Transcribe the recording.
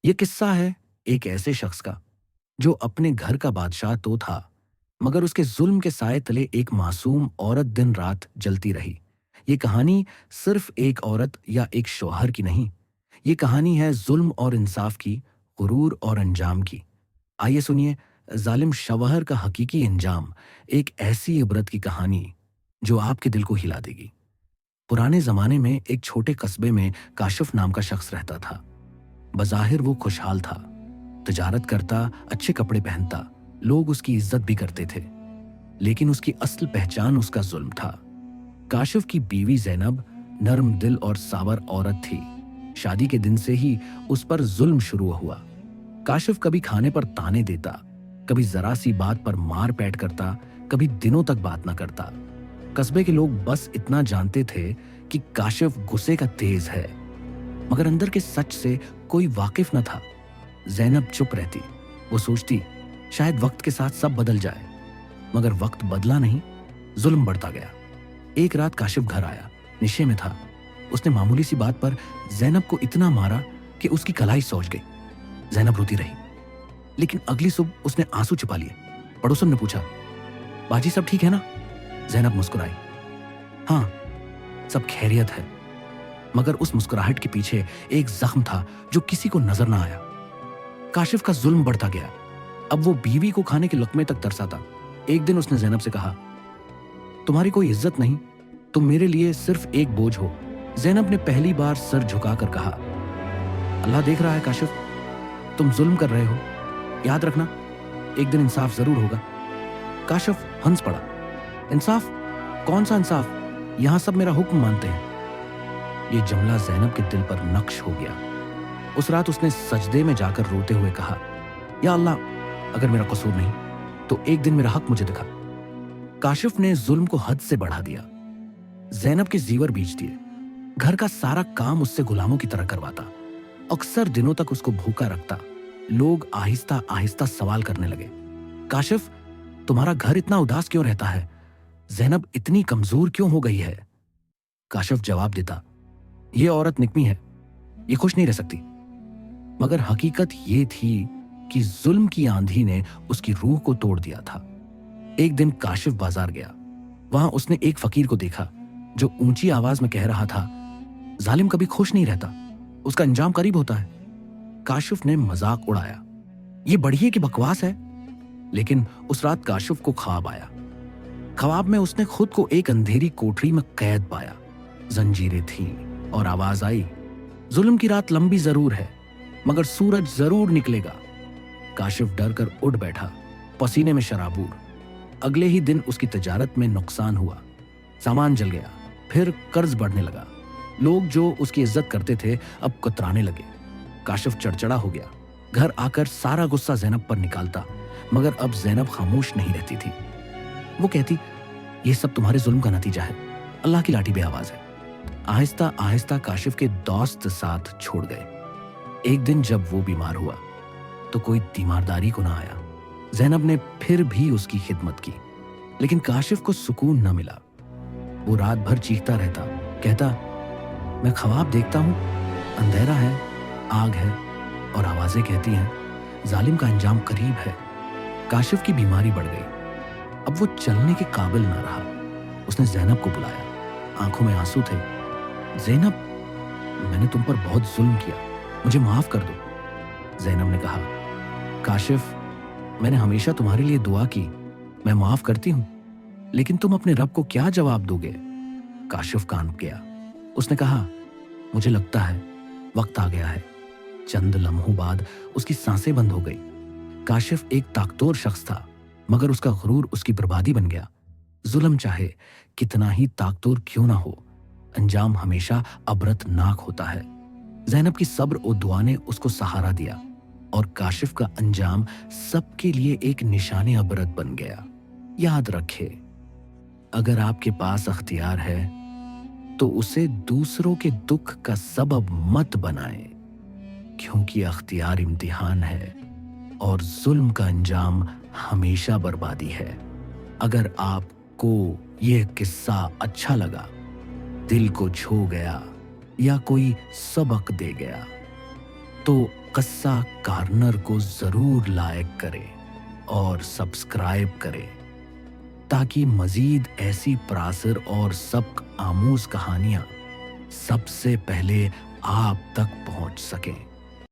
ये किस्सा है एक ऐसे शख्स का जो अपने घर का बादशाह तो था, मगर उसके जुल्म के साए तले एक मासूम औरत दिन रात जलती रही। ये कहानी सिर्फ एक औरत या एक शौहर की नहीं, ये कहानी है जुल्म और इंसाफ की, गुरूर और अंजाम की। आइए सुनिए जालिम शौहर का हकीकी अंजाम, एक ऐसी इबरत की कहानी जो आपके दिल को हिला देगी। पुराने जमाने में एक छोटे कस्बे में काशिफ नाम का शख्स रहता था। बज़ाहिर वो खुशहाल था, तिजारत करता, अच्छे कपड़े पहनता, लोग उसकी इज्जत भी करते थे। लेकिन उसकी असल पहचान उसका जुल्म था। काशिफ की बीवी ज़ैनब नर्म दिल और सावर औरत थी। शादी के दिन से ही उस पर जुल्म शुरू हुआ। काशिफ कभी खाने पर ताने देता, कभी जरा सी बात पर मार पैट करता, कभी दिनों तक बात न करता। कस्बे के लोग बस इतना जानते थे कि काशिफ गुस्से का तेज है, मगर अंदर के सच से कोई वाकिफ न था। ज़ैनब चुप रहती, वो सोचती शायद वक्त के साथ सब बदल जाए, मगर वक्त बदला नहीं, जुल्म बढ़ता गया। एक रात काशिफ घर आया, नशे में था। उसने मामूली सी बात पर ज़ैनब को इतना मारा कि उसकी कलाई सूज गई। ज़ैनब रोती रही, लेकिन अगली सुबह उसने आंसू छिपा लिए। पड़ोसन ने पूछा, बाजी सब ठीक है ना? ज़ैनब मुस्कुराई, हाँ सब खैरियत है। मगर उस मुस्कुराहट के पीछे एक जख्म था जो किसी को नजर ना आया। काशिफ का जुल्म बढ़ता गया। अब वो बीवी को खाने के लुक्मे तक तरसा था। एक दिन उसने ज़ैनब से कहा, तुम्हारी कोई इज्जत नहीं, तुम मेरे लिए सिर्फ एक बोझ हो। ज़ैनब ने पहली बार सर झुकाकर कहा, अल्लाह देख रहा है काशिफ, तुम जुल्म कर रहे हो, याद रखना एक दिन इंसाफ जरूर होगा। काशिफ हंस पड़ा, इंसाफ? कौन सा इंसाफ? यहां सब मेरा हुक्म मानते हैं। ये जुमला ज़ैनब के दिल पर नक्श हो गया। उस रात उसने सजदे में जाकर रोते हुए कहा, या अल्लाह, अगर मेरा कसूर नहीं तो एक दिन मेरा हक मुझे दिखा। काशिफ ने जुल्म को हद से बढ़ा दिया। ज़ैनब के जीवर बीच दिए, घर का सारा काम उससे गुलामों की तरह करवाता, अक्सर दिनों तक उसको भूखा रखता। लोग आहिस्ता आहिस्ता सवाल करने लगे, काशिफ तुम्हारा घर इतना उदास क्यों रहता है? ज़ैनब इतनी कमजोर क्यों हो गई है? काशिफ जवाब देता, ये औरत निकमी है, ये खुश नहीं रह सकती। मगर हकीकत ये थी कि जुल्म की आंधी ने उसकी रूह को तोड़ दिया था। एक दिन काशिफ बाजार गया। वहां उसने एक फकीर को देखा जो ऊंची आवाज में कह रहा था, जालिम कभी खुश नहीं रहता, उसका अंजाम करीब होता है। काशिफ ने मजाक उड़ाया, ये बढ़िए की बकवास है। लेकिन उस रात काशिफ को ख्वाब आया। ख्वाब में उसने खुद को एक अंधेरी कोठरी में कैद पाया। जंजीरें थीं और आवाज आई, जुल्म की रात लंबी जरूर है, मगर सूरज जरूर निकलेगा। काशिफ डर कर उठ बैठा, पसीने में शराबूर। अगले ही दिन उसकी तिजारत में नुकसान हुआ, सामान जल गया, फिर कर्ज बढ़ने लगा। लोग जो उसकी इज्जत करते थे अब कतराने लगे। काशिफ चिड़चिड़ा हो गया, घर आकर सारा गुस्सा ज़ैनब पर निकालता, मगर अब ज़ैनब खामोश नहीं रहती थी। वो कहती, ये सब तुम्हारे जुल्म का नतीजा है, अल्लाह की लाठी बेआवाज है। आहिस्ता आहिस्ता काशिफ के दोस्त साथ छोड़ गए। एक दिन जब वो बीमार हुआ तो कोई तीमारदारी को ना आया। ज़ैनब ने फिर भी उसकी खिदमत की, लेकिन काशिफ को सुकून न मिला। वो रात भर चीखता रहता, कहता, मैं ख्वाब देखता हूं, अंधेरा है, आग है और आवाजें कहती हैं, जालिम का अंजाम करीब है। काशिफ की बीमारी बढ़ गई, अब वो चलने के काबिल ना रहा। उसने ज़ैनब को बुलाया, आंखों में आंसू थे। ज़ैनब, मैंने तुम पर बहुत जुल्म किया, मुझे माफ कर दो। ज़ैनब ने कहा, काशिफ, मैंने हमेशा तुम्हारे लिए दुआ की, मैं माफ करती हूं, लेकिन तुम अपने रब को क्या जवाब दोगे? काशिफ कांप गया। उसने कहा, मुझे लगता है वक्त आ गया है। चंद लम्हों बाद उसकी सांसें बंद हो गई। काशिफ एक ताकतवर शख्स था, मगर उसका गुरूर उसकी बर्बादी बन गया। जुल्म चाहे कितना ही ताकतवर क्यों ना हो, अंजाम हमेशा अबरतनाक होता है। ज़ैनब की सब्र और दुआ ने उसको सहारा दिया और काशिफ का अंजाम सबके लिए एक निशाने अबरत बन गया। याद रखे, अगर आपके पास अख्तियार है तो उसे दूसरों के दुख का सबब मत बनाएं, क्योंकि अख्तियार इम्तिहान है और जुल्म का अंजाम हमेशा बर्बादी है। अगर आपको यह किस्सा अच्छा लगा, दिल को छू गया या कोई सबक दे गया, तो قصہ کارنر کو ضرور لائک کرے اور سبسکرائب کرے تاکہ مزید ایسی پراسر اور سبق آموز کہانیاں سب سے پہلے آپ تک پہنچ سکیں۔